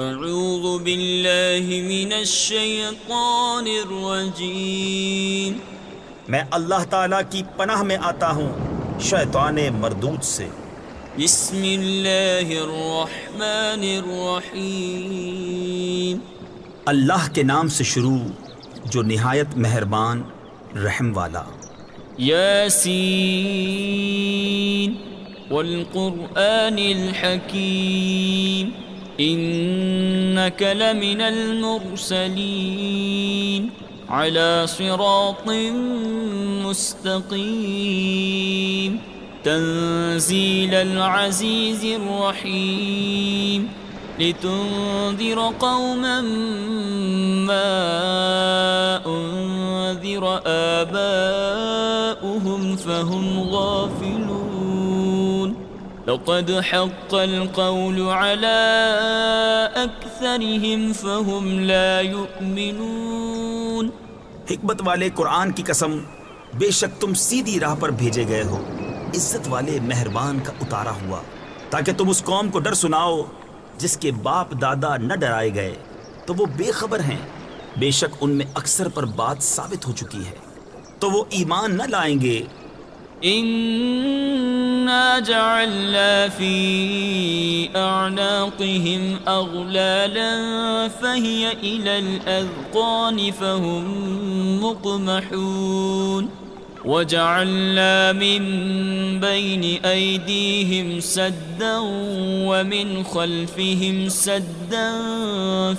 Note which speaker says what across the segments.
Speaker 1: اعوذ باللہ من الشیطان الرجیم۔
Speaker 2: میں اللہ تعالیٰ کی پناہ میں آتا ہوں شیطان مردود سے۔
Speaker 1: بسم اللہ الرحمن الرحیم۔
Speaker 2: اللہ کے نام سے شروع جو نہایت مہربان رحم والا۔
Speaker 1: یاسین والقرآن الحکیم انک لمن المرسلین على صراط مستقیم تنزیل العزیز الرحیم لتنذر قوما ما انذر آباؤهم فهم غافلون لقد حق القول على أكثرهم فهم لا يؤمنون۔
Speaker 2: حکمت والے قرآن کی قسم، بے شک تم سیدھی راہ پر بھیجے گئے ہو، عزت والے مہربان کا اتارا ہوا، تاکہ تم اس قوم کو ڈر سناؤ جس کے باپ دادا نہ ڈرائے گئے تو وہ بے خبر ہیں۔ بے شک ان میں اکثر پر بات ثابت ہو چکی ہے تو وہ ایمان نہ لائیں گے۔
Speaker 1: إنا جعلنا في أعناقهم أغلالا فهي إلى الأذقان فهم مقمحون وجعلنا من بين أيديهم سدا ومن خلفهم سدا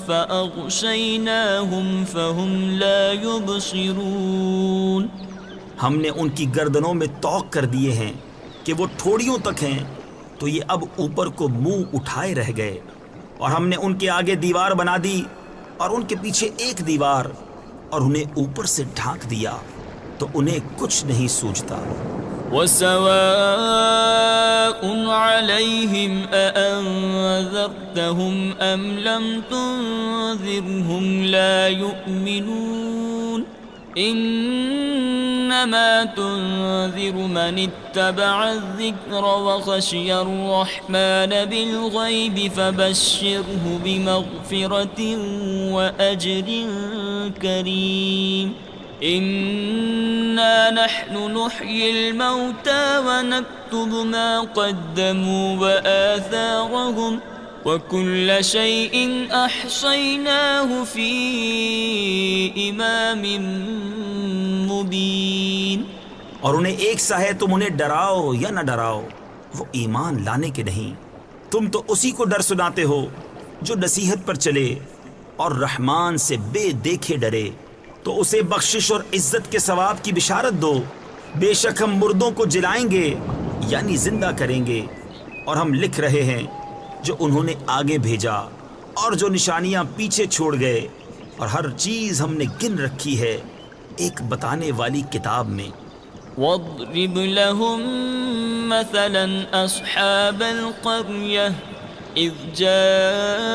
Speaker 1: فأغشيناهم فهم لا يبصرون۔
Speaker 2: ہم نے ان کی گردنوں میں طوق کر دیے ہیں کہ وہ ٹھوڑیوں تک ہیں تو یہ اب اوپر کو منہ اٹھائے رہ گئے، اور ہم نے ان کے آگے دیوار بنا دی اور ان کے پیچھے ایک دیوار، اور انہیں اوپر سے ڈھانک دیا تو انہیں کچھ نہیں سوچتا۔
Speaker 1: وَسَوَاءٌ عَلَيْهِمْ أَأَنذَرْتَهُمْ أَمْ لَمْ تُنذِرْهُمْ لَا يُؤْمِنُونَ إِنَّمَا تُنذِرُ مَنِ اتَّبَعَ الذِّكْرَ وَخَشِيَ الرَّحْمَنَ بِالْغَيْبِ فَبَشِّرْهُ بِمَغْفِرَةٍ وَأَجْرٍ كَرِيمٍ۔ إِنَّا نَحْنُ نُحْيِي الْمَوْتَى وَنَكْتُبُ مَا قَدَّمُوا وَآثَارَهُمْ وَكُلَّ شَيْءٍ أَحْصَيْنَاهُ فِي إِمَامٍ مُبِينٍ۔
Speaker 2: اور انہیں ایک سا ہے، تم انہیں ڈراؤ یا نہ ڈراؤ، وہ ایمان لانے کے نہیں۔ تم تو اسی کو ڈر سناتے ہو جو نصیحت پر چلے اور رحمان سے بے دیکھے ڈرے، تو اسے بخشش اور عزت کے ثواب کی بشارت دو۔ بے شک ہم مردوں کو جلائیں گے یعنی زندہ کریں گے، اور ہم لکھ رہے ہیں جو انہوں نے آگے بھیجا اور جو نشانیاں پیچھے چھوڑ گئے، اور ہر چیز ہم نے گن رکھی ہے ایک بتانے والی کتاب میں۔
Speaker 1: وَاضْرِبْ لَهُمْ مَثَلًا أَصْحَابَ الْقَرْيَةِ إِذْ جَاءَهَا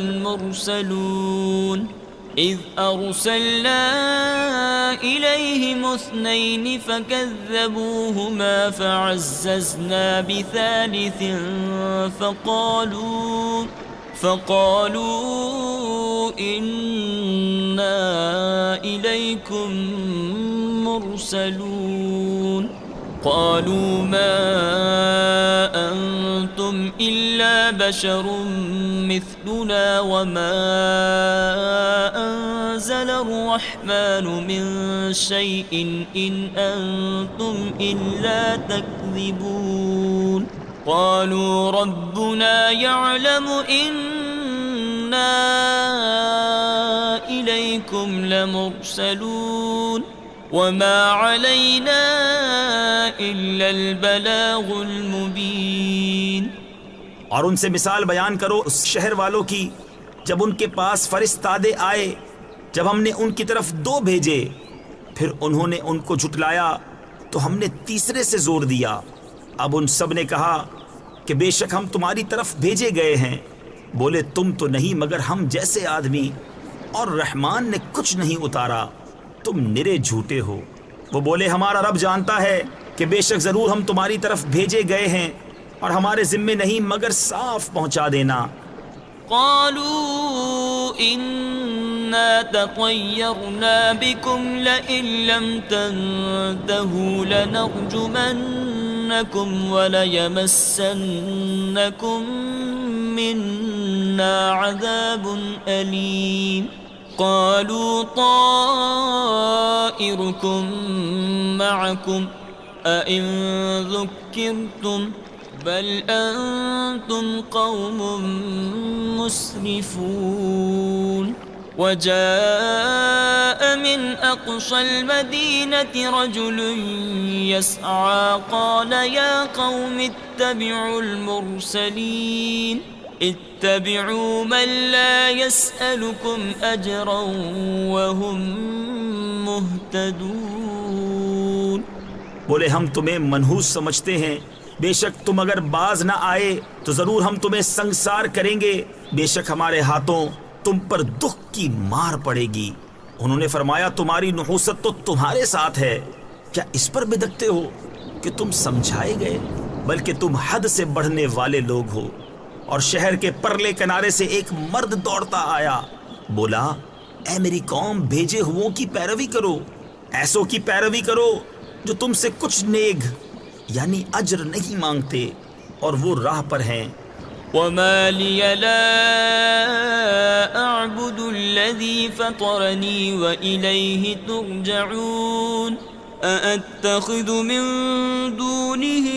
Speaker 1: الْمُرْسَلُونَ إِذْ أَرْسَلْنَا إِلَيْهِمُ اثْنَيْنِ فَكَذَّبُوهُمَا فَعَزَّزْنَا بِثَالِثٍ فَقَالُوا إِنَّا إِلَيْكُمْ مُرْسَلُونَ قَالُوا مَا أَنْتُمْ إِلَّا بَشَرٌ مِثْلُنَا وَمَا أَنزَلَ الرَّحْمَنُ مِنْ شَيْءٍ إِنْ أَنْتُمْ إِلَّا تَكْذِبُونَ قَالُوا رَبُّنَا يَعْلَمُ إِنَّا إِلَيْكُمْ لَمُرْسَلُونَ وَمَا عَلَيْنَا إِلَّا الْبَلَاغُ الْمُبِينُ۔
Speaker 2: اور ان سے مثال بیان کرو اس شہر والوں کی جب ان کے پاس فرستادے آئے، جب ہم نے ان کی طرف 2 بھیجے، پھر انہوں نے ان کو جھٹلایا تو ہم نے تیسرے سے زور دیا۔ اب ان سب نے کہا کہ بے شک ہم تمہاری طرف بھیجے گئے ہیں۔ بولے تم تو نہیں مگر ہم جیسے آدمی، اور رحمان نے کچھ نہیں اتارا، تم نرے جھوٹے ہو۔ وہ بولے ہمارا رب جانتا ہے کہ بے شک ضرور ہم تمہاری طرف بھیجے گئے ہیں، اور ہمارے ذمے نہیں مگر صاف پہنچا دینا۔
Speaker 1: قالوا إنا تطيرنا بكم لئن لم تنتهوا لنرجمنكم وليمسنكم منا عذاب أليم قالوا طائركم معكم أئن ذكرتم بل أنتم قوم مسرفون وجاء من أقصى المدينة رجل يسعى قال يا قوم اتبعوا المرسلين اتبعوا من لا يسألكم أجرا وهم مهتدون.
Speaker 2: بولے ہم تمہیں منحوس سمجھتے ہیں، بے شک تم اگر باز نہ آئے تو ضرور ہم تمہیں سنگسار کریں گے، بے شک ہمارے ہاتھوں تم پر دکھ کی مار پڑے گی. انہوں نے فرمایا تمہاری نحوست تو تمہارے ساتھ ہے، کیا اس پر بدکتے ہو کہ تم سمجھائے گئے؟ بلکہ تم حد سے بڑھنے والے لوگ ہو. اور شہر کے پرلے کنارے سے ایک مرد دوڑتا آیا، بولا اے میری قوم، بھیجے ہوں کی پیروی کرو، ایسوں کی پیروی کرو جو تم سے کچھ نیگ یعنی اجر نہیں مانگتے اور وہ راہ پر ہیں.
Speaker 1: وما لي لا أعبد الذي فطرني وإليه ترجعون أأتخذ من دونه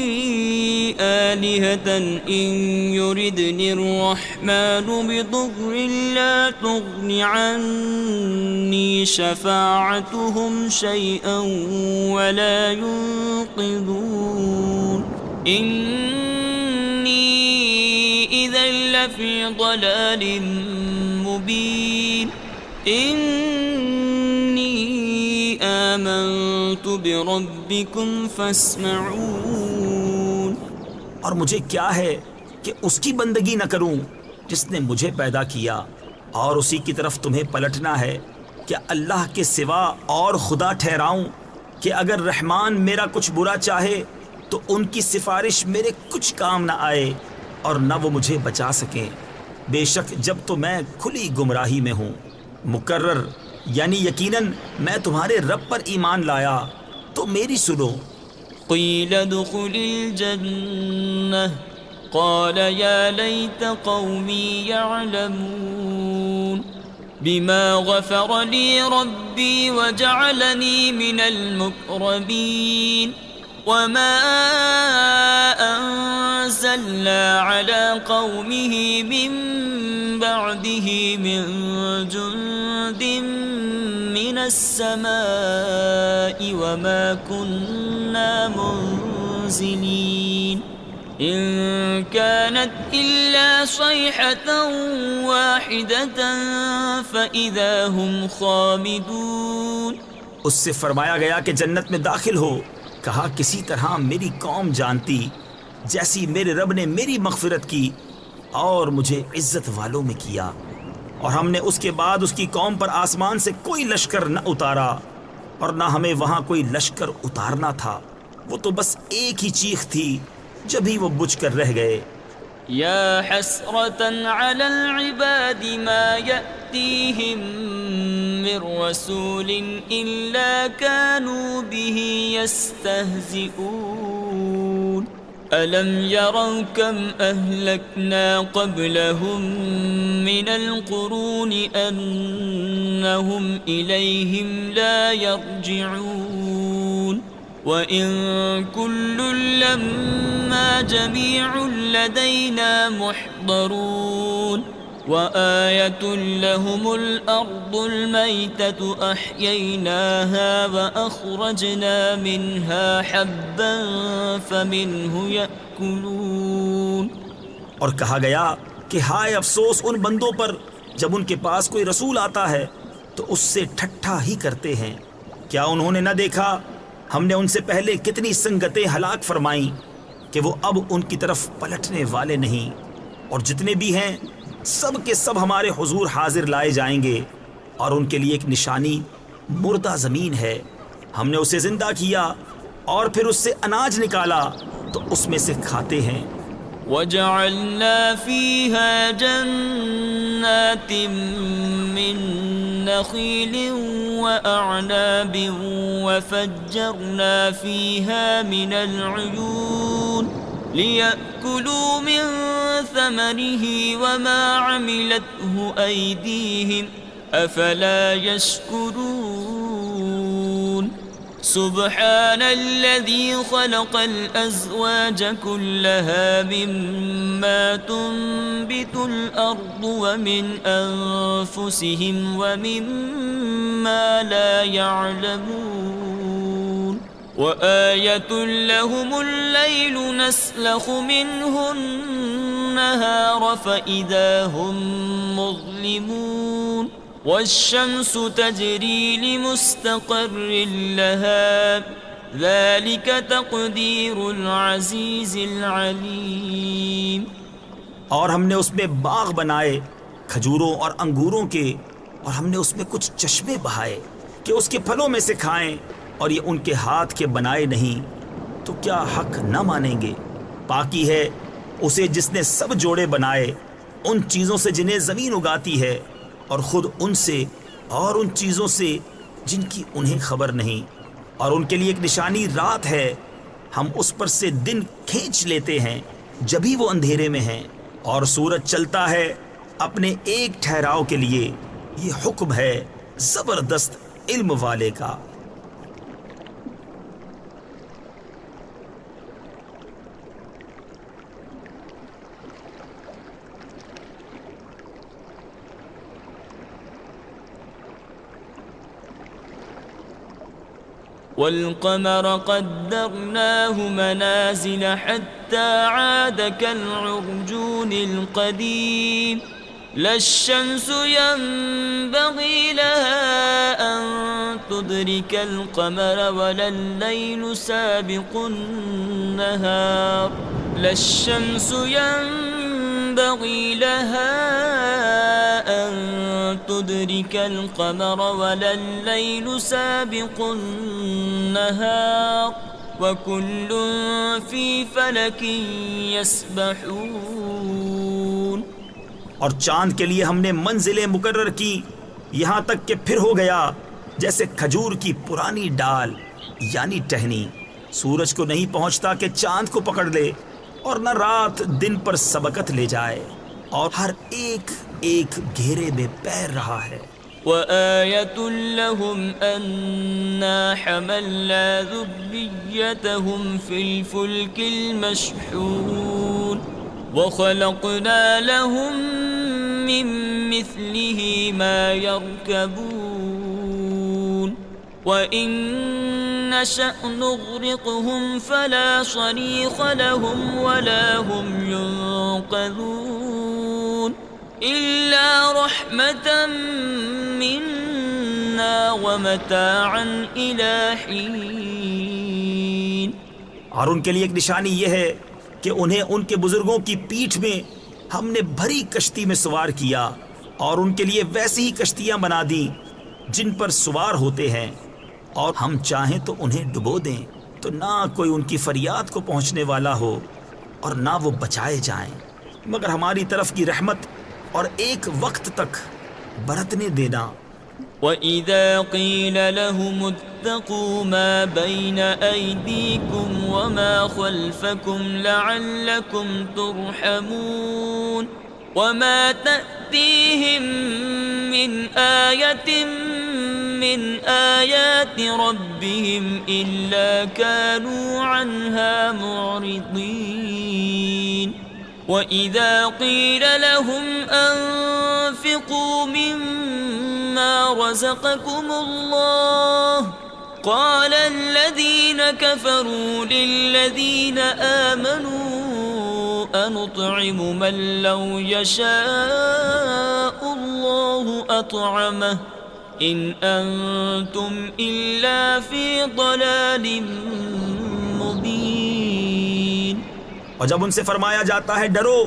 Speaker 1: آلهة إن يردني الرحمن بضر لا تغن عني شفاعتهم شيئا ولا ينقذون إني إذا لفي ضلال مبين إني آمنت بربكم فاسمعون.
Speaker 2: اور مجھے کیا ہے کہ اس کی بندگی نہ کروں جس نے مجھے پیدا کیا، اور اسی کی طرف تمہیں پلٹنا ہے. کیا اللہ کے سوا اور خدا ٹھہراؤں کہ اگر رحمان میرا کچھ برا چاہے تو ان کی سفارش میرے کچھ کام نہ آئے اور نہ وہ مجھے بچا سکیں. بے شک جب تو میں کھلی گمراہی میں ہوں. مقرر یعنی یقیناً میں تمہارے رب پر ایمان لایا تو میری سنو.
Speaker 1: قیل ادخل الجنة قال يا ليت قومي يعلمون بما غفر لي ربي وجعلني من المكرمين وما أنزلنا على قومه من بعده من جند من السماء وما كنا منزلين إن كانت إلا صيحة واحدة فإذا هم خامدون.
Speaker 2: اس سے فرمایا گیا کہ جنت میں داخل ہو. کہا کسی طرح میری قوم جانتی جیسی میرے رب نے میری مغفرت کی اور مجھے عزت والوں میں کیا، اور ہم نے اس کے بعد اس کی قوم پر آسمان سے کوئی لشکر نہ اتارا اور نہ ہمیں وہاں کوئی لشکر اتارنا تھا. وہ تو بس ایک ہی چیخ تھی جب ہی وہ بجھ کر رہ گئے.
Speaker 1: یا حسرة على العباد ما يأتيهم من رسول إلا كانوا به يستهزئون ألم يروا كم أهلكنا قبلهم من القرون أنهم إليهم لا يرجعون وَإِن كُلٌّ لَّمَّا جَمِيعٌ لَّدَيْنَا مُحْضَرُونَ وَآيَةٌ لَّهُمُ الْأَرْضُ الْمَيْتَةُ أَحْيَيْنَاهَا وَأَخْرَجْنَا مِنْهَا حَبًّا فَمِنْهُ يَأْكُلُونَ.
Speaker 2: اور کہا گیا کہ ہائے افسوس ان بندوں پر جب ان کے پاس کوئی رسول آتا ہے تو اس سے ٹھٹھا ہی کرتے ہیں. کیا انہوں نے نہ دیکھا ہم نے ان سے پہلے کتنی سنگتیں ہلاک فرمائیں کہ وہ اب ان کی طرف پلٹنے والے نہیں، اور جتنے بھی ہیں سب کے سب ہمارے حضور حاضر لائے جائیں گے، اور ان کے لیے ایک نشانی مردہ زمین ہے. ہم نے اسے زندہ کیا اور پھر اس سے اناج نکالا تو اس میں سے کھاتے ہیں،
Speaker 1: وجعلنا فيها جنات من نخيل وأعناب وفجرنا فيها من العيون ليأكلوا من ثمره وما عملته أيديهم أفلا يشكرون سبحان الذي خلق الأزواج كلها مما تنبت الأرض ومن أنفسهم ومما لا يعلمون وآية لهم الليل نسلخ منه النهار فإذا هم مظلمون والشمس تجري لمستقر لها ذلك تقدير العزيز العليم.
Speaker 2: اور ہم نے اس میں باغ بنائے کھجوروں اور انگوروں کے، اور ہم نے اس میں کچھ چشمے بہائے کہ اس کے پھلوں میں سے کھائیں، اور یہ ان کے ہاتھ کے بنائے نہیں، تو کیا حق نہ مانیں گے؟ پاکی ہے اسے جس نے سب جوڑے بنائے ان چیزوں سے جنہیں زمین اگاتی ہے، اور خود ان سے اور ان چیزوں سے جن کی انہیں خبر نہیں. اور ان کے لیے ایک نشانی رات ہے، ہم اس پر سے دن کھینچ لیتے ہیں جبھی وہ اندھیرے میں ہیں، اور سورج چلتا ہے اپنے ایک ٹھہراؤ کے لیے. یہ حکم ہے زبردست علم والے کا.
Speaker 1: والقمر قدرناه منازل حتى عاد كالعرجون القديم لا الشمس ينبغي لها أن تدرك القمر ولا الليل سابق النهار لا الشمس ينبغي لها أن تدرك القمر ولا الليل سابق النهار وكل في فلك يسبحون.
Speaker 2: اور چاند کے لیے ہم نے منزلیں مقرر کی یہاں تک کہ پھر ہو گیا جیسے کھجور کی پرانی ڈال یعنی ٹہنی. سورج کو نہیں پہنچتا کہ چاند کو پکڑ لے، اور نہ رات دن پر سبقت لے جائے، اور ہر ایک ایک گھیرے میں پیر رہا ہے.
Speaker 1: وآية لهم أنا حملنا ذريتهم في الفلك المشحون وخلقنا لهم من مثله ما يركبون وإن نشأ نغرقهم فلا صريخ لهم ولا هم ينقذون إلا رحمة منا ومتاعا إلى حين.
Speaker 2: اور ان کے لیے ایک نشانی یہ ہے کہ انہیں ان کے بزرگوں کی پیٹھ میں ہم نے بھری کشتی میں سوار کیا، اور ان کے لیے ویسی ہی کشتیاں بنا دی جن پر سوار ہوتے ہیں، اور ہم چاہیں تو انہیں ڈبو دیں تو نہ کوئی ان کی فریاد کو پہنچنے والا ہو اور نہ وہ بچائے جائیں، مگر ہماری طرف کی رحمت اور ایک وقت تک برتنے دینا.
Speaker 1: وَإِذَا قِيلَ لَهُمُ اتَّقُوا مَا بَيْنَ أَيْدِيكُمْ وَمَا خَلْفَكُمْ لَعَلَّكُمْ تُرْحَمُونَ وَمَا تَأْتِيهِمْ مِنْ آيَةٍ مِنْ آيَاتِ رَبِّهِمْ إِلَّا كَانُوا عَنْهَا مُعْرِضِينَ. وَإِذَا قِيلَ لَهُمْ أَنفِقُوا مِمَّا رَزَقَكُمُ اللَّهُ قَالَ الَّذِينَ كَفَرُوا لِلَّذِينَ آمَنُوا أَنُطْعِمُ مَن لَّوْ يَشَاءُ اللَّهُ أَطْعَمَهُ إِنْ أَنتُمْ إِلَّا فِي ضَلَالٍ مُبِينٍ.
Speaker 2: اور جب ان سے فرمایا جاتا ہے ڈرو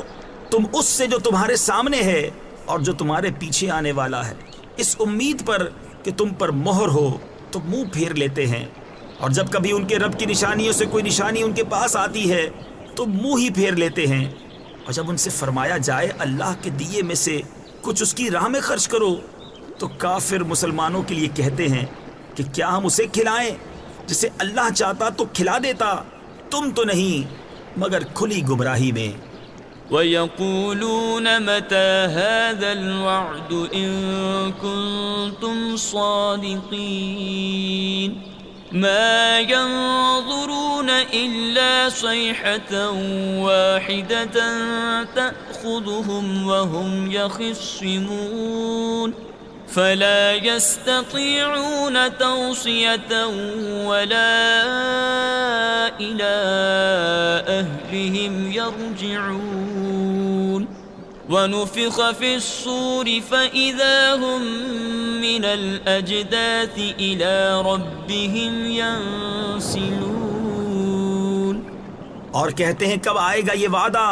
Speaker 2: تم اس سے جو تمہارے سامنے ہے اور جو تمہارے پیچھے آنے والا ہے، اس امید پر کہ تم پر مہر ہو، تو منہ پھیر لیتے ہیں. اور جب کبھی ان کے رب کی نشانیوں سے کوئی نشانی ان کے پاس آتی ہے تو منہ ہی پھیر لیتے ہیں. اور جب ان سے فرمایا جائے اللہ کے دیے میں سے کچھ اس کی راہ میں خرچ کرو تو کافر مسلمانوں کے لیے کہتے ہیں کہ کیا ہم اسے کھلائیں جسے اللہ چاہتا تو کھلا دیتا، تم تو نہیں مگر کھلی گمراہی میں۔
Speaker 1: وَيَقُولُونَ مَتَى هَذَا الْوَعْدُ إِن كُنتُمْ صَادِقِينَ مَا يَنظُرُونَ إِلَّا صَيْحَةً وَاحِدَةً تَأْخُذُهُمْ وَهُمْ يَخِصِّمُونَ فَلَا يَسْتَطِيعُونَ تَوْصِيَةً وَلَا إِلَىٰ أَهْلِهِمْ يَرْجِعُونَ وَنُفِخَ فِي الصُّورِ فَإِذَا هُمْ مِنَ الْأَجْدَاثِ إِلَىٰ رَبِّهِمْ يَنسِلُونَ۔
Speaker 2: اور کہتے ہیں کب آئے گا یہ وعدہ؟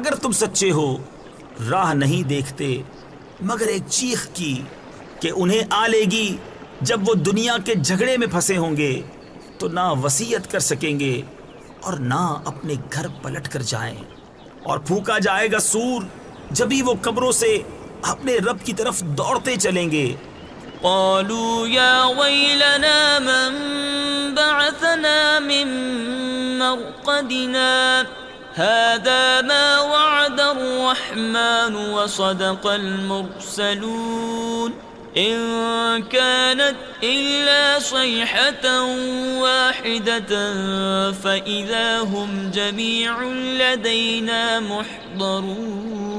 Speaker 2: اگر تم سچے ہو راہ نہیں دیکھتے مگر ایک چیخ کی کہ انہیں آ لے گی جب وہ دنیا کے جھگڑے میں پھنسے ہوں گے تو نہ وصیت کر سکیں گے اور نہ اپنے گھر پلٹ کر جائیں، اور پھونکا جائے گا سور، جبھی وہ قبروں سے اپنے رب کی طرف دوڑتے چلیں گے۔
Speaker 1: قالوا يا ويلنا من بعثنا من مرقدنا هذا ما وعد الرحمن وصدق المرسلون إن كانت إلا صيحة واحدة فإذا هم جميع لدينا محضرون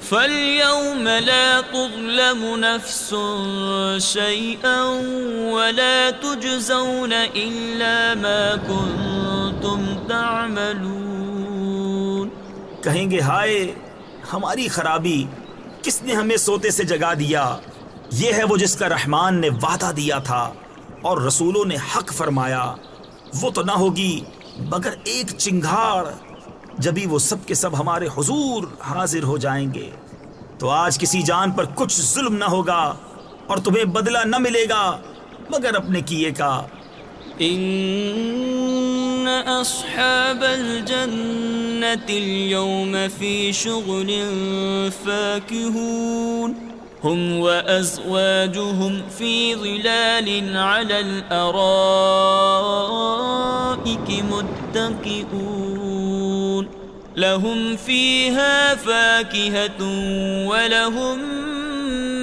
Speaker 1: فاليوم لا تظلم نفس شيئا ولا تجزون إلا ما كنتم تعملون۔
Speaker 2: کہیں گے ہائے ہماری خرابی، کس نے ہمیں سوتے سے جگا دیا؟ یہ ہے وہ جس کا رحمان نے وعدہ دیا تھا اور رسولوں نے حق فرمایا، وہ تو نہ ہوگی مگر ایک چنگھاڑ، جبھی وہ سب کے سب ہمارے حضور حاضر ہو جائیں گے۔ تو آج کسی جان پر کچھ ظلم نہ ہوگا اور تمہیں بدلہ نہ ملے گا مگر اپنے کیے کا۔
Speaker 1: ان اصحاب الجنة اليوم في شغل فاكهون هم وازواجهم في ظلال على الارائك متكئون لهم فيها فاكهة ولهم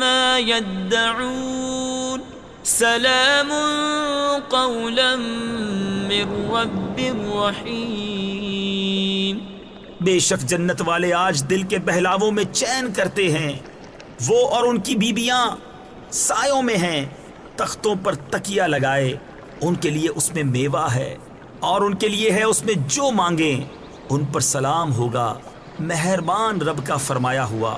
Speaker 1: ما يدعون سلام قولا من رب رحیم۔
Speaker 2: بے شک جنت والے آج دل کے بہلاووں میں چین کرتے ہیں، وہ اور ان کی بیبیاں سایوں میں ہیں، تختوں پر تکیہ لگائے، ان کے لیے اس میں میوہ ہے اور ان کے لیے ہے اس میں جو مانگیں، ان پر سلام ہوگا، مہربان رب کا فرمایا ہوا۔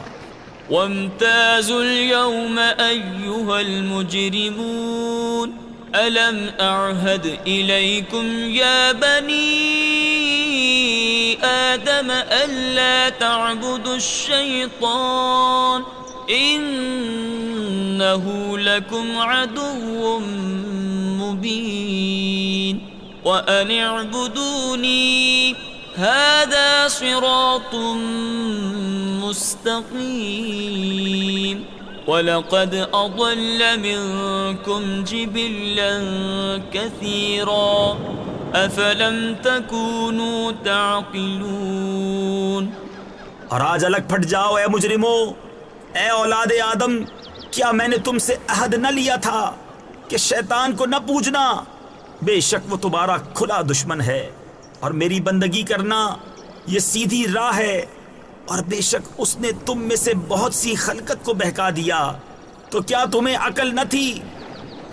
Speaker 1: وامتازوا اليوم أيها المجرمون ألم أعهد إليكم يا بني آدم ألا تعبدوا الشيطان إنه لكم عدو مبين وأن اعبدوني هذا صراط مستقيم وَلَقَدْ أَضَلَّ مِنْكُمْ جِبِلًّا كَثِيرًا أَفَلَمْ تَكُونُوا تَعْقِلُونَ۔
Speaker 2: اور آج الگ پھٹ جاؤ اے مجرمو، اے اولاد آدم، کیا میں نے تم سے عہد نہ لیا تھا کہ شیطان کو نہ پوجنا؟ بے شک وہ تمہارا کھلا دشمن ہے، اور میری بندگی کرنا یہ سیدھی راہ ہے، اور بے شک اس نے تم میں سے بہت سی خلقت کو بہکا دیا، تو کیا تمہیں عقل نہ تھی؟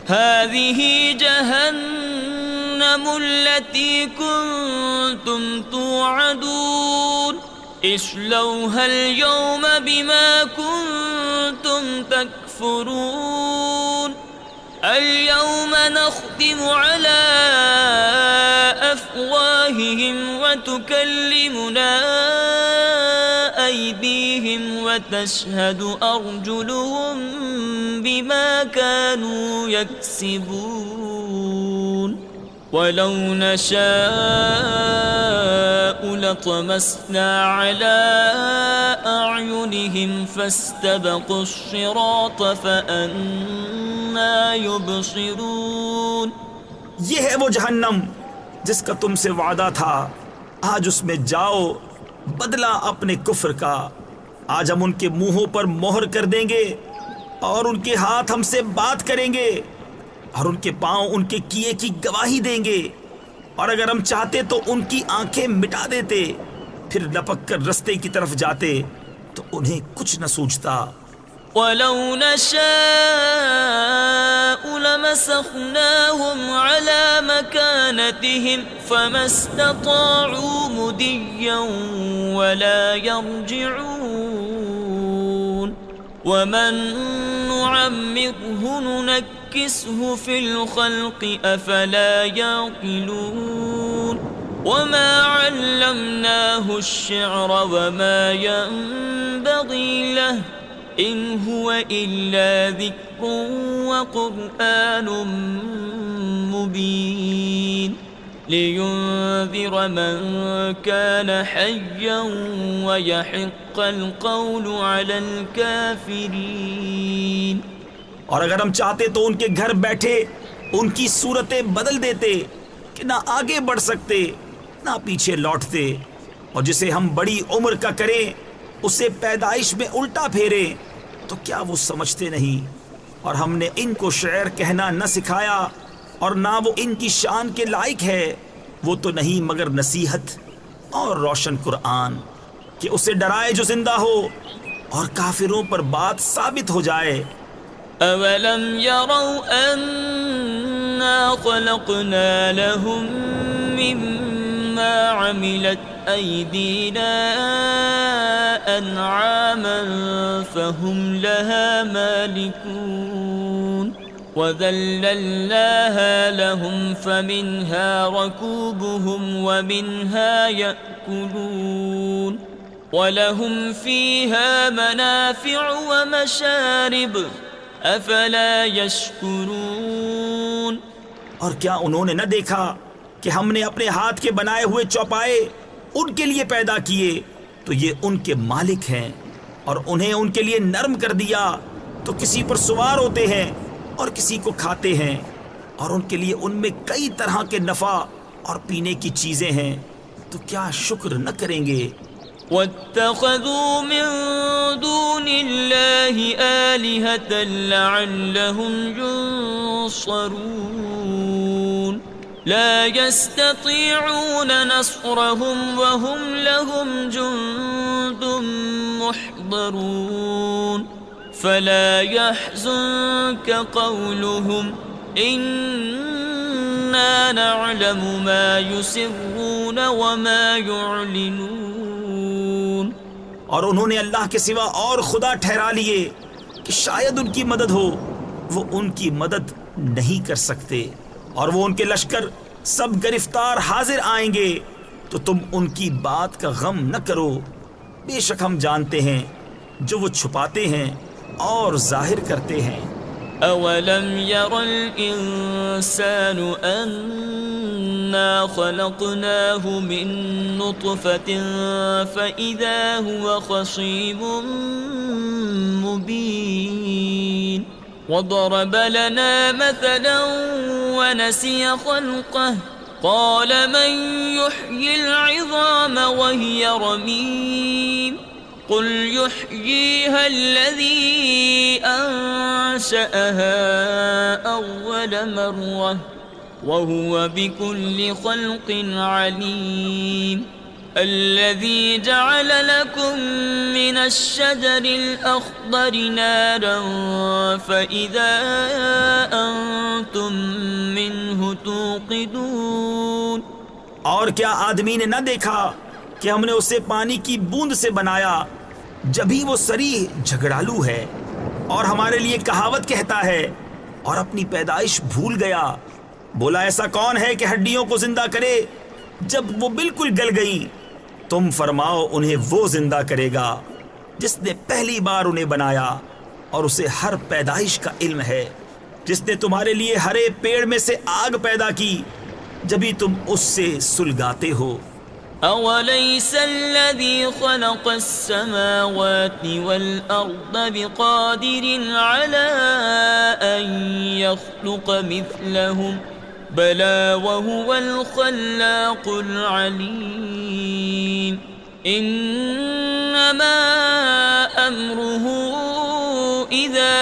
Speaker 1: هذه جهنم التي كنتم توعدون اصلوها اليوم بما كنتم تكفرون اليوم نختم على أفواههم وتكلمنا أيديهم وتشهد أرجلهم بما كانوا يكسبون۔ وَلَوْ نَشَاءُ لَطَمَسْنَا عَلَىٰ أَعْيُنِهِمْ فَاسْتَبَقُوا الصِّرَاطَ فَأَنَّىٰ يُبْصِرُونَ۔
Speaker 2: یہ ہے وہ جہنم جس کا تم سے وعدہ تھا، آج اس میں جاؤ، بدلہ اپنے کفر کا۔ آج ہم ان کے منہوں پر مہر کر دیں گے اور ان کے ہاتھ ہم سے بات کریں گے اور ان کے پاؤں ان کے کیے کی گواہی دیں گے، اور اگر ہم چاہتے تو ان کی آنکھیں مٹا دیتے، پھر لپک کر رستے کی طرف جاتے تو انہیں کچھ نہ سوچتا۔
Speaker 1: وَلَوْ نَشَاءُ لَمَسَخْنَاهُمْ عَلَىٰ مَكَانَتِهِمْ فَمَا اسْتَطَاعُوا مُضِيًّا وَلَا يَرْجِعُونَ وَمَن نُّعَمِّرْهُ نُنَكِّسْهُ فِي الْخَلْقِ أَفَلَا يَعْقِلُونَ وَمَا عَلَّمْنَاهُ الشِّعْرَ وَمَا يَنبَغِي لَهُ إِنْ هُوَ إِلَّا ذِكْرٌ وَقُرْآنٌ مُبِينٌ لِيُنذِرَ مَن كَانَ حَيًّا وَيَحِقَّ الْقَوْلُ عَلَى الْكَافِرِينَ۔
Speaker 2: اور اگر ہم چاہتے تو ان کے گھر بیٹھے ان کی صورتیں بدل دیتے کہ نہ آگے بڑھ سکتے نہ پیچھے لوٹتے، اور جسے ہم بڑی عمر کا کریں اسے پیدائش میں الٹا پھیرے تو کیا وہ سمجھتے نہیں؟ اور ہم نے ان کو شعر کہنا نہ سکھایا اور نہ وہ ان کی شان کے لائق ہے، وہ تو نہیں مگر نصیحت اور روشن قرآن کہ اسے ڈرائے جو زندہ ہو اور کافروں پر بات ثابت ہو جائے۔
Speaker 1: أَوَلَمْ يَرَوْا أَنَّا خَلَقْنَا لَهُم مِّمَّا عَمِلَتْ أَيْدِينَا أَنْعَامًا فَهُمْ لَهَا مَالِكُونَ وَذَلَّلْنَاهَا لَهُمْ فَمِنْهَا رَكُوبُهُمْ وَمِنْهَا يَأْكُلُونَ وَلَهُمْ فِيهَا مَنَافِعُ وَمَشَارِبُ أَفَلَا يَشْكُرُونَ۔
Speaker 2: اور کیا انہوں نے نہ دیکھا کہ ہم نے اپنے ہاتھ کے بنائے ہوئے چوپائے ان کے لیے پیدا کیے تو یہ ان کے مالک ہیں، اور انہیں ان کے لیے نرم کر دیا تو کسی پر سوار ہوتے ہیں اور کسی کو کھاتے ہیں، اور ان کے لیے ان میں کئی طرح کے نفع اور پینے کی چیزیں ہیں، تو کیا شکر نہ کریں گے؟
Speaker 1: وَاتَّخَذُوا مِن دُونِ اللَّهِ آلِهَةً لَعَلَّهُمْ يُنصَرُونَ لَا يَسْتَطِيعُونَ نَصْرَهُمْ وَهُمْ لَهُمْ جُندٌ مُحْضَرُونَ فَلَا يَحْزُنكَ قَوْلُهُمْ إِنَّا نَعْلَمُ مَا يُسِرُّونَ وَمَا يُعْلِنُونَ۔
Speaker 2: اور انہوں نے اللہ کے سوا اور خدا ٹھہرا لیے کہ شاید ان کی مدد ہو، وہ ان کی مدد نہیں کر سکتے، اور وہ ان کے لشکر سب گرفتار حاضر آئیں گے، تو تم ان کی بات کا غم نہ کرو، بے شک ہم جانتے ہیں جو وہ چھپاتے ہیں اور ظاہر کرتے ہیں۔
Speaker 1: أَوَلَمْ يَرَ الْإِنسَانُ أَنَّا خَلَقْنَاهُ مِن نُّطْفَةٍ فَإِذَا هُوَ خَصِيمٌ مُّبِينٌ وَضَرَبَ لَنَا مَثَلًا وَنَسِيَ خَلْقَهُ قَالَ مَن يُحْيِي الْعِظَامَ وَهِيَ رَمِيمٌ قُلْ يُحْيِيهَا الَّذِي أَنشَأَهَا أَوَّلَ مَرَّةٍ وَهُوَ بِكُلِّ خَلْقٍ عَلِيمٌ الَّذِي جَعَلَ لَكُم مِّنَ الشَّجَرِ الْأَخْضَرِ نَارًا فَإِذَا أَنتُم مِّنْهُ تُوقِدُونَ۔
Speaker 2: اور کیا آدمی نے نہ دیکھا کہ ہم نے اسے پانی کی بوند سے بنایا، جبھی وہ صریح جھگڑالو ہے اور ہمارے لیے کہاوت کہتا ہے اور اپنی پیدائش بھول گیا۔ بولا ایسا کون ہے کہ ہڈیوں کو زندہ کرے جب وہ بالکل گل گئیں؟ تم فرماؤ انہیں وہ زندہ کرے گا جس نے پہلی بار انہیں بنایا، اور اسے ہر پیدائش کا علم ہے، جس نے تمہارے لیے ہرے پیڑ میں سے آگ پیدا کی جبھی تم اس سے سلگاتے ہو۔
Speaker 1: أوليس الذي خلق السماوات والأرض بقادر على أن يخلق مثلهم بلى وهو الخلاق العليم إنما أمره إذا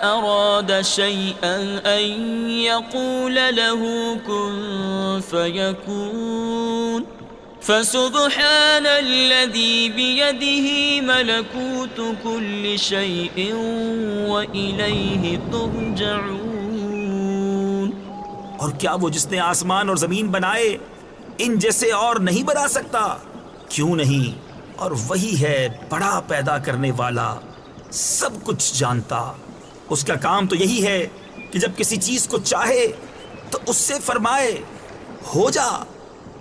Speaker 1: أراد شيئا أن يقول له كن فيكون فسبحان الذي بيده ملكوت كل شيء وإليه ترجعون۔
Speaker 2: اور کیا وہ جس نے آسمان اور زمین بنائے ان جیسے اور نہیں بنا سکتا؟ کیوں نہیں؟ اور وہی ہے بڑا پیدا کرنے والا، سب کچھ جانتا۔ اس کا کام تو یہی ہے کہ جب کسی چیز کو چاہے تو اس سے فرمائے ہو جا،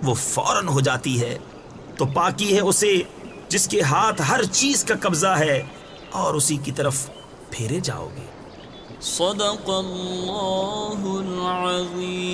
Speaker 2: وہ فوراً ہو جاتی ہے۔ تو پاکی ہے اسے جس کے ہاتھ ہر چیز کا قبضہ ہے، اور اسی کی طرف پھیرے جاؤ گے۔
Speaker 1: صدق اللہ العظیم۔